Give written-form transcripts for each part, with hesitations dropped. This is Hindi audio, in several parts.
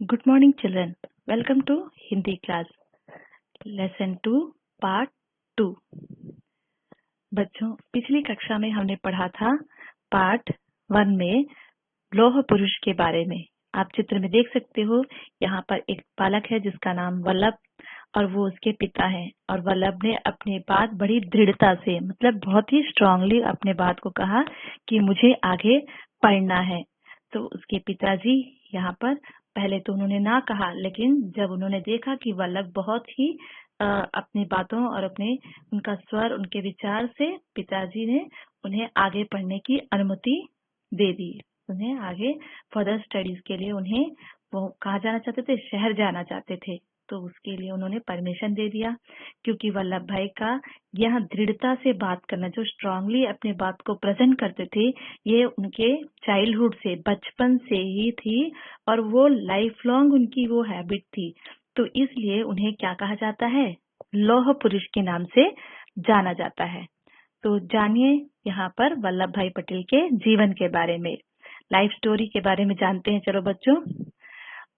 Good morning, children. Welcome to Hindi class. Lesson 2, Part 2. बच्चों, पिछली कक्षा में हमने पढ़ा था पार्ट 1 में लौह पुरुष के बारे में। आप चित्र में देख सकते हो, यहाँ पर एक बालक है जिसका नाम वल्लभ और वो उसके पिता हैं। और वल्लभ ने अपनी बात बड़ी दृढ़ता से, मतलब बहुत ही स्ट्रांगली अपने बात को कहा कि मुझे आगे पढ़ना है। तो उसके पिताजी यहाँ पर पहले तो उन्होंने ना कहा, लेकिन जब उन्होंने देखा कि वल्लभ बहुत ही अपनी बातों और अपने उनका स्वर, उनके विचार से पिताजी ने उन्हें आगे पढ़ने की अनुमति दे दी। उन्हें आगे फर्दर स्टडीज के लिए उन्हें वो कहाँ जाना चाहते थे, शहर जाना चाहते थे। तो उसके लिए उन्होंने परमिशन दे दिया, क्योंकि वल्लभ भाई का यह दृढ़ता से बात करना, जो स्ट्रांगली अपने बात को प्रेजेंट करते थे, ये उनके चाइल्डहुड से, बचपन से ही थी और वो लाइफ लॉन्ग उनकी वो हैबिट थी। तो इसलिए उन्हें क्या कहा जाता है, लौह पुरुष के नाम से जाना जाता है। तो जानिए यहाँ पर वल्लभ भाई पटेल के जीवन के बारे में, लाइफ स्टोरी के बारे में जानते हैं। चलो बच्चों,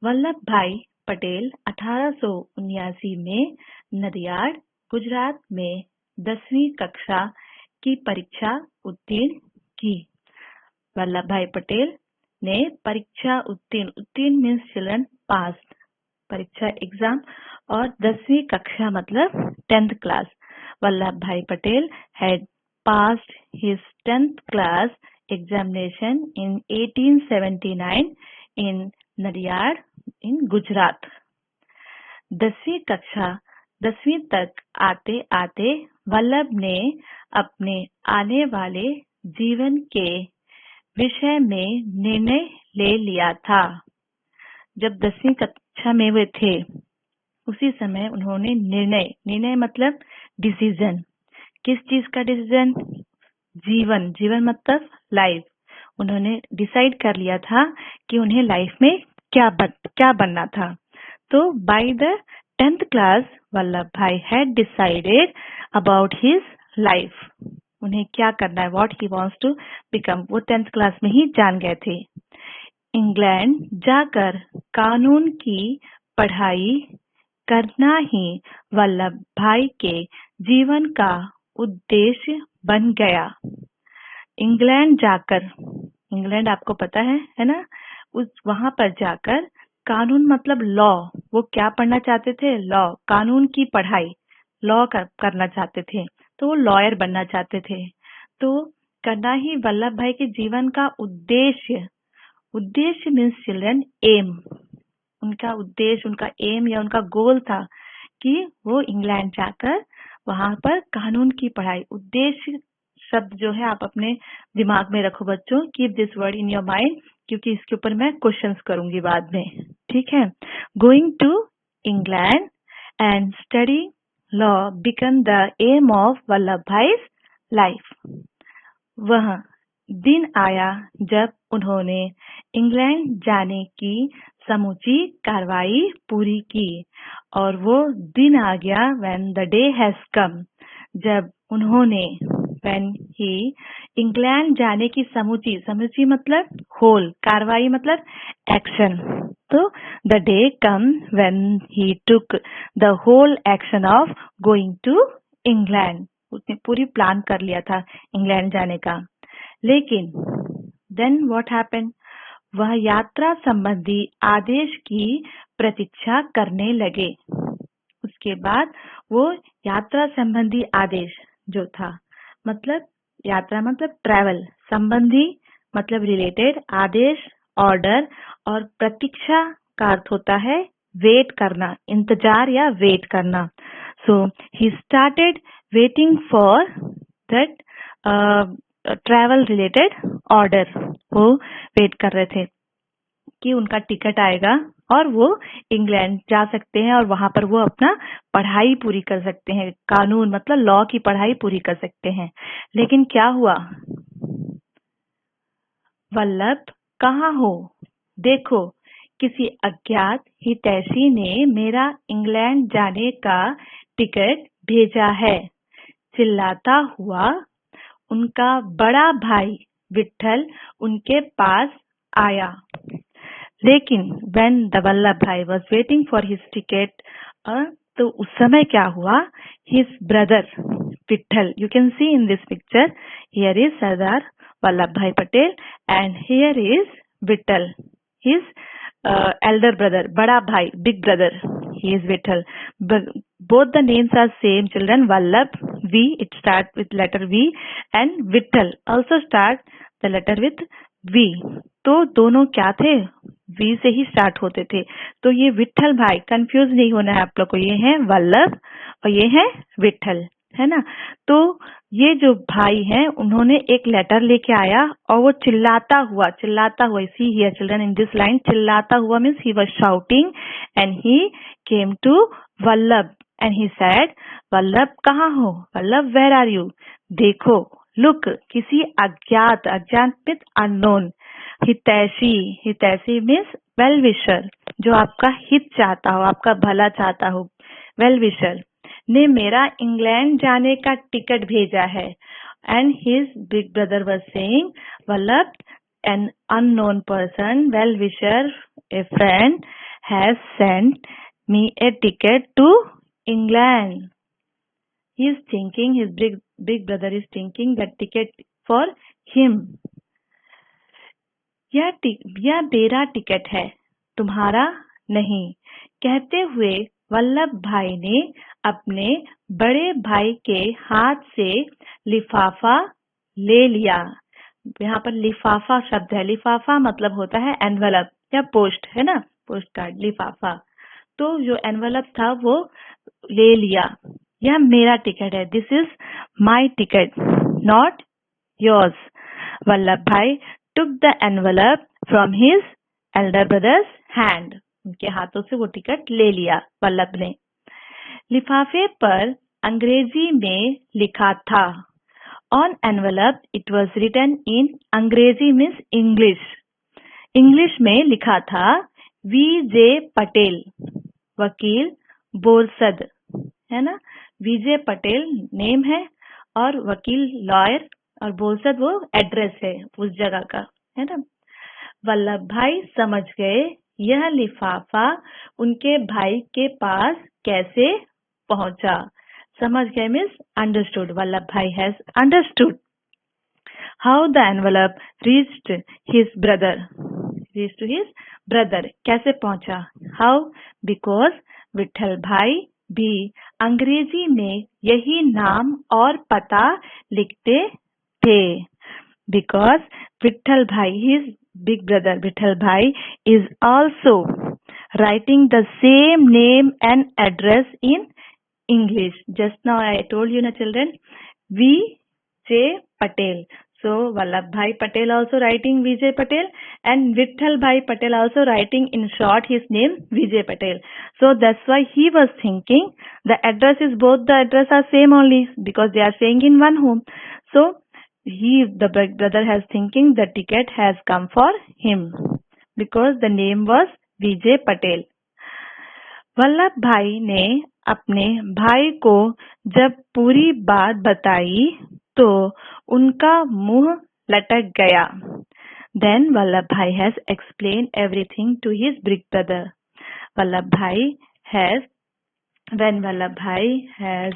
वल्लभ भाई पटेल 1879 में नदियाड, गुजरात में 10वीं कक्षा की परीक्षा उत्तीर्ण की। वल्लभ भाई पटेल ने परीक्षा उत्तीर्ण मीन्स चिल्ड्रन पास, परीक्षा एग्जाम, और 10वीं कक्षा मतलब 10th क्लास। वल्लभ भाई Patel had passed his 10th class examination in 1879 in Nadiad in Gujarat. 10वीं तक आते आते वल्लभ ने अपने आने वाले जीवन के विषय में निर्णय ले लिया था। जब 10वीं कक्षा में वे थे, उसी समय उन्होंने निर्णय मतलब डिसीजन, किस चीज का डिसीजन, जीवन मतलब लाइफ। उन्होंने डिसाइड कर लिया था कि उन्हें लाइफ में क्या बनना था। तो by the 10th class Vallabh bhai had decided about his life, उन्हें क्या करना है, what he wants to become, वो 10th क्लास में ही जान गए थे। इंग्लैंड जाकर कानून की पढ़ाई करना ही वल्लभ भाई के जीवन का उद्देश्य बन गया। इंग्लैंड जाकर, इंग्लैंड आपको पता है ना, वहां पर जाकर कानून मतलब लॉ, वो क्या पढ़ना चाहते थे, लॉ, कानून की पढ़ाई, लॉ करना चाहते थे। तो वो लॉयर बनना चाहते थे। तो करना ही वल्लभ भाई के जीवन का उद्देश्य मीन्स चिल्ड्रन एम, उनका उद्देश्य, उनका एम या उनका गोल था कि वो इंग्लैंड जाकर वहां पर कानून की पढ़ाई। उद्देश्य शब्द जो है आप अपने दिमाग में रखो बच्चों, keep this word in your mind, क्योंकि इसके ऊपर मैं क्वेश्चंस करूंगी बाद में, ठीक है। Going to England and study law become the aim of Vallabh Bhai's life. वह दिन आया जब उन्होंने इंग्लैंड जाने की समूची कार्रवाई पूरी की, और वो दिन आ गया when the day has come, जब उन्होंने when he इंग्लैंड जाने की समूची मतलब होल, कार्रवाई मतलब एक्शन। तो the day come when he took the whole action of going to England, उसने पूरी प्लान कर लिया था इंग्लैंड जाने का। लेकिन then what happened, वह यात्रा संबंधी आदेश की प्रतीक्षा करने लगे। उसके बाद वो यात्रा संबंधी आदेश जो था, मतलब यात्रा मतलब ट्रैवल, संबंधी मतलब रिलेटेड, आदेश ऑर्डर, और प्रतीक्षा का अर्थ होता है वेट करना, इंतजार या वेट करना। So he started waiting for that travel related order. वो वेट कर रहे थे कि उनका टिकट आएगा और वो इंग्लैंड जा सकते हैं और वहां पर वो अपना पढ़ाई पूरी कर सकते हैं, कानून मतलब लॉ की पढ़ाई पूरी कर सकते हैं। लेकिन क्या हुआ, वल्लभ कहाँ हो, देखो किसी अज्ञात हितैषी ने मेरा इंग्लैंड जाने का टिकट भेजा है, चिल्लाता हुआ उनका बड़ा भाई विट्ठल उनके पास आया। लेकिन when the वल्लभ भाई was waiting for his ticket, तो उस समय क्या हुआ? His brother Vitthal, you can see in this picture, here is Sardar Vallabh Bhai Patel and here is Vittal, his elder brother, बड़ा भाई, big brother, he is Vittal. Both the names are same children, Vallabh, V, it starts with letter V, and Vittal also start the letter with V. तो दोनों क्या थे? V से ही स्टार्ट होते थे. तो ये विठल भाई, कंफ्यूज नहीं होना है आप लोग को, ये है वल्लभ और ये है विठल, है ना. तो ये जो भाई हैं उन्होंने एक लेटर लेके आया और वो चिल्लाता हुआ, see here children in this line, चिल्लाता हुआ means he was shouting and he came to Vallabh and he said, Vallabh कहाँ हो? Vallabh where are you? देखो, लुक, किसी अज्ञात मीन्स अननोन, हितैषी मीन्स वेल विशर, जो आपका हित चाहता हो, आपका भला चाहता हो, वेल विशर ने मेरा इंग्लैंड जाने का टिकट भेजा है. And his big brother was saying, Vallabh, an unknown person, well wisher, a friend has sent me a ticket to England. He is thinking, his big brother is thinking that ticket for him. यह मेरा टिकट है, तुम्हारा नहीं. कहते हुए वल्लभ भाई ने अपने बड़े भाई के हाथ से लिफाफा ले लिया. यहाँ पर लिफाफा शब्द है. लिफाफा मतलब होता है एनवलप या पोस्ट, है ना, पोस्ट कार्ड, लिफाफा. तो जो एनवलप था वो ले लिया. यह मेरा टिकट है, this is my ticket, not yours. Vallabh भाई took the envelope from his elder brother's hand. उनके हाथों से वो टिकट ले लिया वल्लभ ने. लिफाफे पर अंग्रेजी में लिखा था. On envelope it was written in अंग्रेजी means English. इंग्लिश में लिखा था V.J. पटेल, वकील बोरसद, है ना. V.J. पटेल नेम है और वकील लॉयर, और बोरसद वो एड्रेस है उस जगह का, है ना. वल्लभ भाई समझ गए यह लिफाफा उनके भाई के पास कैसे पहुंचा. समझ गए means understood. Vallabh Bhai has understood how the envelope reached his brother. कैसे पहुंचा? हाउ? बिकॉज विठल भाई भी अंग्रेजी में यही नाम और पता लिखते थे. Because Vittal Bhai, his big brother Vittal Bhai, is also writing the same name and address in English. Just now I told you, na children, V.J. Patel. So Vallabh Bhai Patel also writing V.J. Patel, and Vittal Bhai Patel also writing in short his name V.J. Patel. So that's why he was thinking the address is, both the address are same only, because they are staying in one home. So the big brother has thinking the ticket has come for him because the name was V.J. Patel. Vallabh भाई ने अपने भाई को जब पूरी बात बताई तो उनका मुंह लटक गया. Then वल्लभ भाई has explained everything to his big brother. When Vallabh Bhai has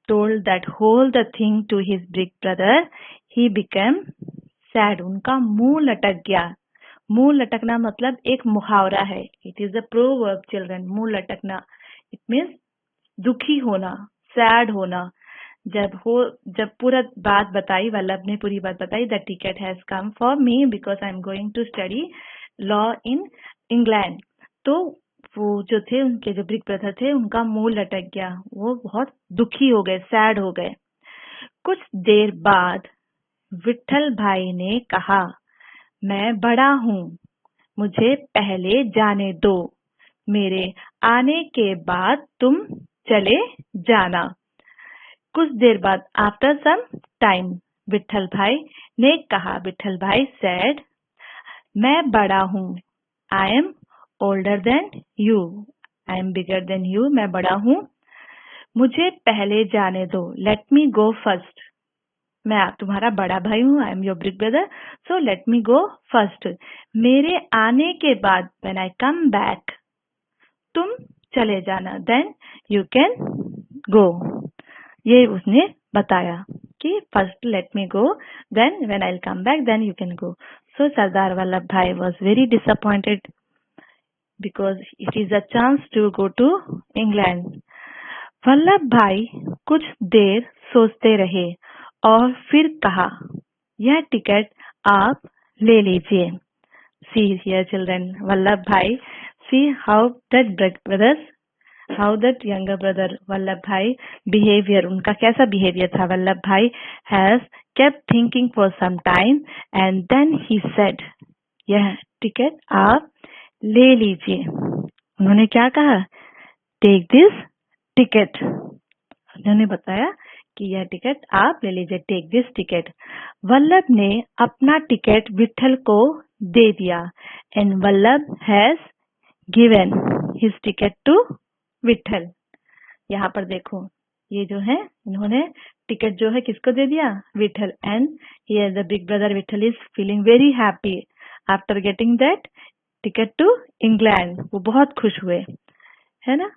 told that whole the thing to his big brother, he became sad. उनका मुंह लटक गया. मुंह लटकना मतलब एक मुहावरा है. It is a proverb children. मुंह लटकना इट मीन्स दुखी होना, सैड होना. जब पूरा बात बताई, वल्लभ ने पूरी बात बताई, the ticket has come for me because I am going to study law in England. तो वो जो थे, उनके जो बिग ब्रदर थे, उनका मुंह लटक गया. वो बहुत दुखी हो गए, सैड हो गए. कुछ देर बाद विठल भाई ने कहा, मैं बड़ा हूँ, मुझे पहले जाने दो, मेरे आने के बाद तुम चले जाना. कुछ देर बाद, आफ्टर सम टाइम, विठल भाई ने कहा, विठल भाई सेड, मैं बड़ा हूँ, I am older than you, I am bigger than you, मैं बड़ा हूँ, मुझे पहले जाने दो, let me go first. मैं तुम्हारा बड़ा भाई हूँ, I am your big brother, so let me go first. मेरे आने के बाद, व्हेन आई कम बैक, तुम चले जाना, देन यू कैन गो। ये उसने बताया कि first let me go, then when I come back then you can go. So Sardar Vallabh Bhai was very disappointed because it is a chance to go to England. Vallabh Bhai कुछ देर सोचते रहे और फिर कहा, यह टिकट आप ले लीजिए। See here children, वल्लभ भाई, see how that younger brother Vallabh भाई behavior, उनका कैसा behavior था। वल्लभ भाई has kept thinking for some time and then he said, यह टिकट आप ले लीजिए। उन्होंने क्या कहा? Take this ticket. उन्होंने बताया कि यह टिकट आप ले लीजिए, टेक दिस टिकट। वल्लभ ने अपना टिकट विठल को दे दिया and Vallabh has given his ticket to Vitthal. यहाँ पर देखो, ये जो है, इन्होंने टिकट जो है किसको दे दिया? Vitthal. And here the big brother Vitthal is feeling very happy after getting that ticket to England. वो बहुत खुश हुए, है ना।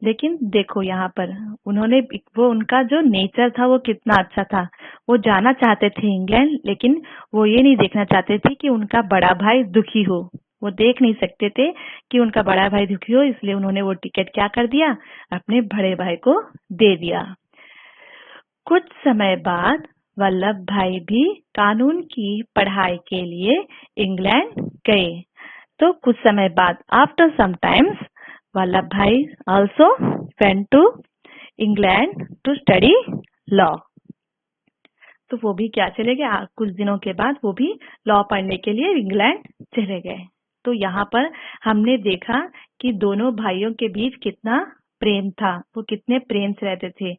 लेकिन देखो यहाँ पर उन्होंने, वो उनका जो नेचर था वो कितना अच्छा था। वो जाना चाहते थे इंग्लैंड, लेकिन वो ये नहीं देखना चाहते थे कि उनका बड़ा भाई दुखी हो। वो देख नहीं सकते थे कि उनका बड़ा भाई दुखी हो, इसलिए उन्होंने वो टिकट क्या कर दिया? अपने बड़े भाई को दे दिया। कुछ समय बाद वल्लभ भाई भी कानून की पढ़ाई के लिए इंग्लैंड गए। तो कुछ समय बाद, आफ्टर सम टाइम्स, वल्लभ भाई also went to England to study law. तो वो भी क्या चले गए? कुछ दिनों के बाद वो भी लॉ पढ़ने के लिए इंग्लैंड चले गए। तो यहाँ पर हमने देखा कि दोनों भाइयों के बीच कितना प्रेम था, वो कितने प्रेम से रहते थे,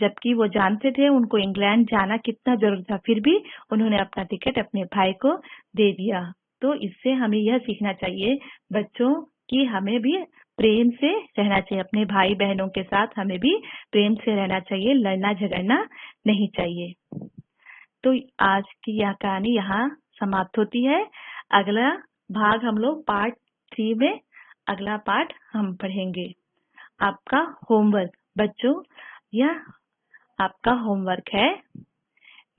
जबकि वो जानते थे उनको इंग्लैंड जाना कितना जरूरी था, फिर भी उन्होंने अपना टिकट अपने भाई को दे दिया। तो इससे हमें यह सीखना चाहिए बच्चों कि हमें भी प्रेम से रहना चाहिए, अपने भाई बहनों के साथ हमें भी प्रेम से रहना चाहिए, लड़ना झगड़ना नहीं चाहिए। तो आज की यह कहानी यहाँ समाप्त होती है। अगला भाग हम लोग पार्ट 3 में, अगला पार्ट हम पढ़ेंगे। आपका होमवर्क बच्चों, यह आपका होमवर्क है।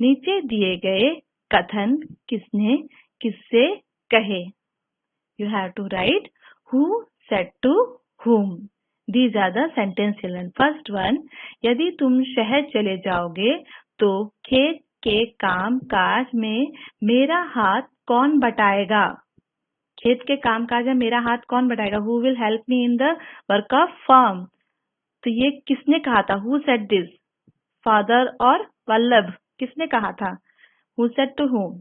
नीचे दिए गए कथन किसने किससे कहे। You have to write who said to whom. These are the sentence children. First one, यदि तुम शहर चले जाओगे तो खेत के काम काज में मेरा हाथ कौन बटाएगा? खेत के काम काज में मेरा हाथ कौन बटाएगा? Who will help me in the work of farm? तो ये किसने कहा था? Who said this? Father और वल्लभ, किसने कहा था? Who said to whom?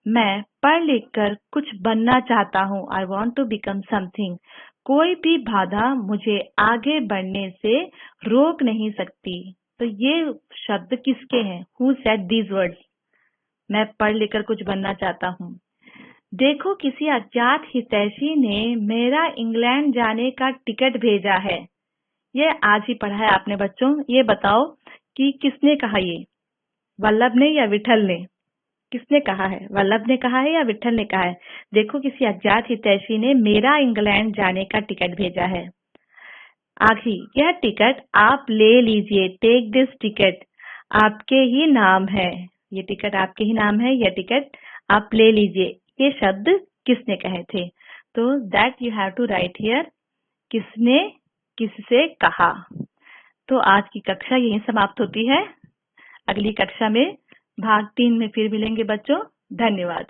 मैं पढ़ लिख कर कुछ बनना चाहता हूँ। I want to become something. कोई भी बाधा मुझे आगे बढ़ने से रोक नहीं सकती। तो ये शब्द किसके हैं? Who said these words? मैं पढ़ लिख कर कुछ बनना चाहता हूँ। देखो, किसी अज्ञात हितैषी ने मेरा इंग्लैंड जाने का टिकट भेजा है। ये आज ही पढ़ा है आपने बच्चों। ये बताओ कि किसने कहा ये? वल्लभ ने या विठल ने? किसने कहा है? वल्लभ ने कहा है या विठल ने कहा है? देखो, किसी अज्ञात हितैषी ने मेरा इंग्लैंड जाने का टिकट भेजा है। आखिरी, यह टिकट आप ले लीजिए, टेक दिस टिकट, आपके ही नाम है। ये टिकट आपके ही नाम है, यह टिकट आप ले लीजिए। ये शब्द किसने कहे थे? तो that you have to write here, किसने किससे कहा। तो आज की कक्षा यहीं समाप्त होती है। अगली कक्षा में भाग 3 में फिर मिलेंगे बच्चों। धन्यवाद।